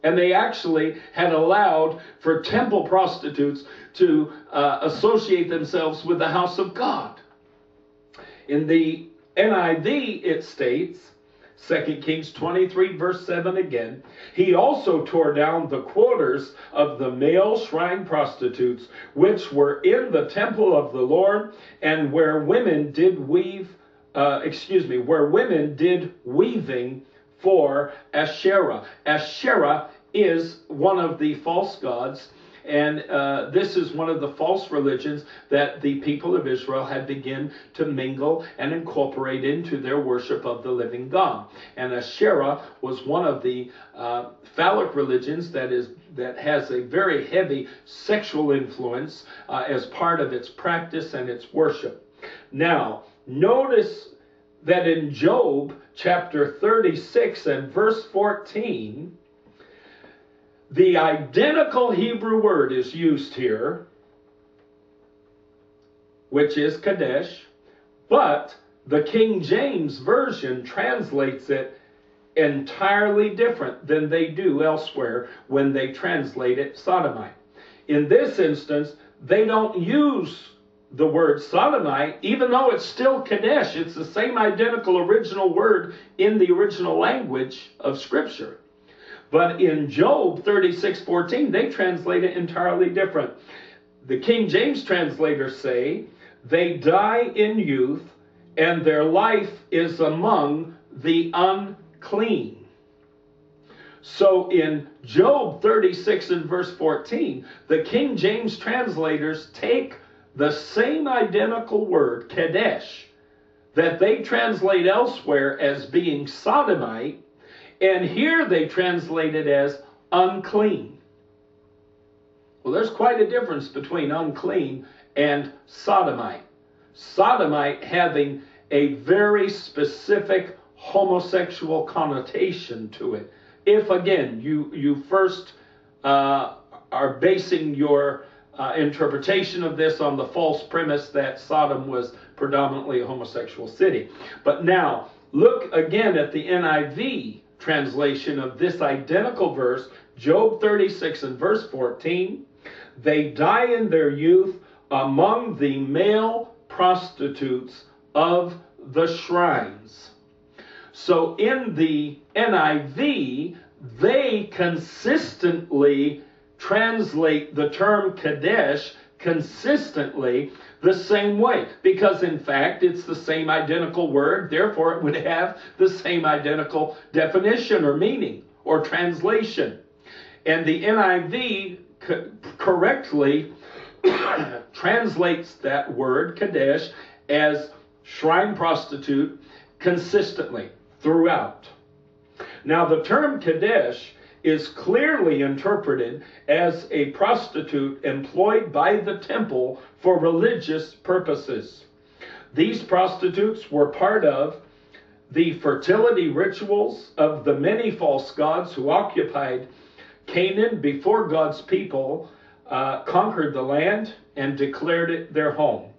And they actually had allowed for temple prostitutes to associate themselves with the house of God. In the NIV, it states, 2 Kings 23, verse 7 again, he also tore down the quarters of the male shrine prostitutes, which were in the temple of the Lord, and where women did weaving for Asherah. Asherah is one of the false gods, and this is one of the false religions that the people of Israel had begun to mingle and incorporate into their worship of the living God. And Asherah was one of the phallic religions that has a very heavy sexual influence as part of its practice and its worship. Now, notice that in Job chapter 36 and verse 14, the identical Hebrew word is used here, which is Kadesh, but the King James Version translates it entirely different than they do elsewhere when they translate it sodomite. In this instance, they don't use the word sodomite, even though it's still Kadesh. It's the same identical original word in the original language of Scripture. But in Job 36:14, they translate it entirely different. The King James translators say, they die in youth, and their life is among the unclean. So in Job 36 and verse 14, the King James translators take the same identical word, Kadesh, that they translate elsewhere as being sodomite, and here they translate it as unclean. Well, there's quite a difference between unclean and sodomite. Sodomite having a very specific homosexual connotation to it. If, again, you first are basing your interpretation of this on the false premise that Sodom was predominantly a homosexual city. But now, look again at the NIV translation of this identical verse, Job 36 and verse 14. They die in their youth among the male prostitutes of the shrines. So in the NIV, they consistently translate the term Kadesh consistently the same way, because in fact it's the same identical word, therefore it would have the same identical definition or meaning or translation. And the NIV correctly translates that word Kadesh as shrine prostitute consistently throughout. Now the term Kadesh is clearly interpreted as a prostitute employed by the temple for religious purposes. These prostitutes were part of the fertility rituals of the many false gods who occupied Canaan before God's people conquered the land and declared it their home.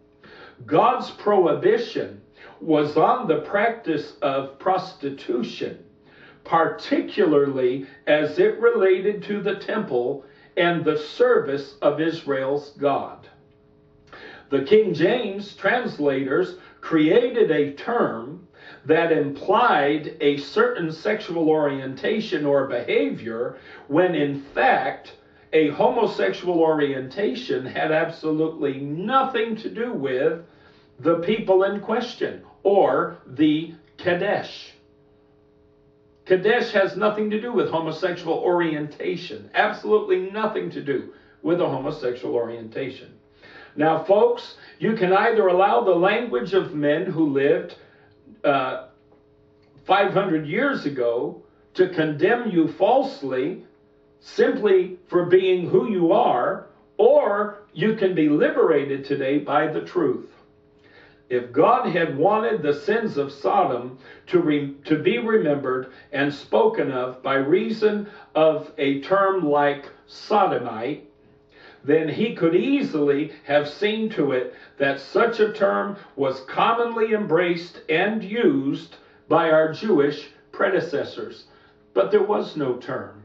God's prohibition was on the practice of prostitution, particularly as it related to the temple and the service of Israel's God. The King James translators created a term that implied a certain sexual orientation or behavior when in fact a homosexual orientation had absolutely nothing to do with the people in question or the Kadesh. Kadesh has nothing to do with homosexual orientation. Absolutely nothing to do with a homosexual orientation. Now, folks, you can either allow the language of men who lived 500 years ago to condemn you falsely simply for being who you are, or you can be liberated today by the truth. If God had wanted the sins of Sodom to be remembered and spoken of by reason of a term like sodomite, then he could easily have seen to it that such a term was commonly embraced and used by our Jewish predecessors. But there was no term.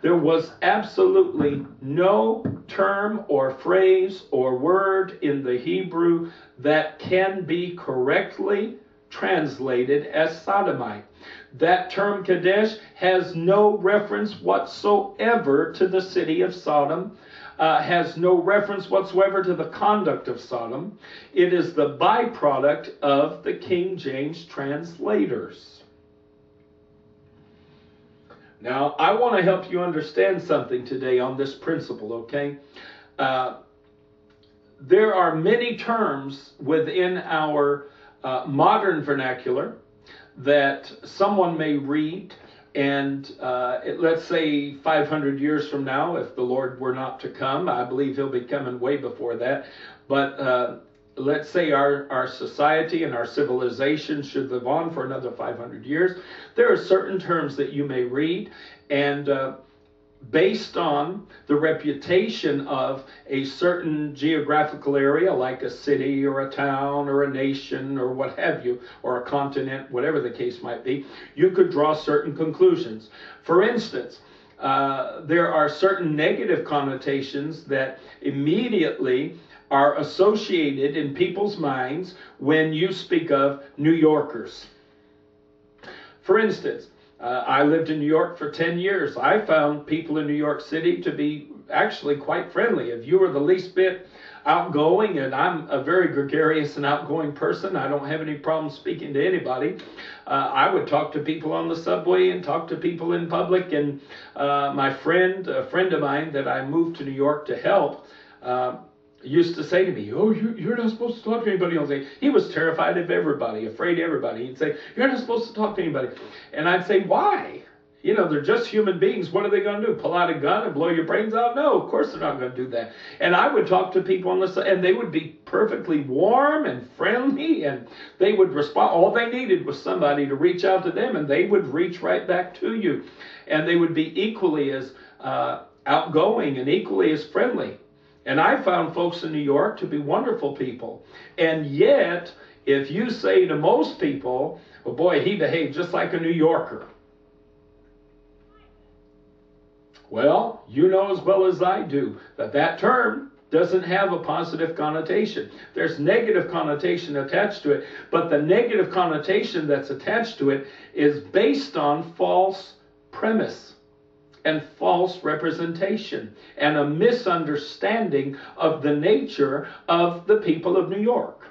There was absolutely no term or phrase or word in the Hebrew that can be correctly translated as sodomite. That term Kadesh has no reference whatsoever to the city of Sodom, has no reference whatsoever to the conduct of Sodom. It is the byproduct of the King James translators. Now, I want to help you understand something today on this principle, okay? There are many terms within our modern vernacular that someone may read, and let's say 500 years from now, if the Lord were not to come, I believe he'll be coming way before that, but let's say our society and our civilization should live on for another 500 years. There are certain terms that you may read, and based on the reputation of a certain geographical area, like a city or a town or a nation or what have you, or a continent, whatever the case might be, you could draw certain conclusions. For instance, there are certain negative connotations that immediately are associated in people's minds when you speak of New Yorkers. For instance, I lived in New York for 10 years. I found people in New York City to be actually quite friendly. If you were the least bit outgoing, and I'm a very gregarious and outgoing person, I don't have any problem speaking to anybody. I would talk to people on the subway and talk to people in public. And a friend of mine that I moved to New York to help, used to say to me, "Oh, you're not supposed to talk to anybody else." He was terrified of everybody, afraid of everybody. He'd say, "You're not supposed to talk to anybody." And I'd say, "Why? You know, they're just human beings. What are they going to do? Pull out a gun and blow your brains out?" No, of course they're not going to do that. And I would talk to people on the side, and they would be perfectly warm and friendly, and they would respond. All they needed was somebody to reach out to them, and they would reach right back to you. And they would be equally as outgoing and equally as friendly. And I found folks in New York to be wonderful people. And yet, if you say to most people, "Oh boy, he behaved just like a New Yorker," well, you know as well as I do that that term doesn't have a positive connotation. There's negative connotation attached to it, but the negative connotation that's attached to it is based on false premise and false representation and a misunderstanding of the nature of the people of New York.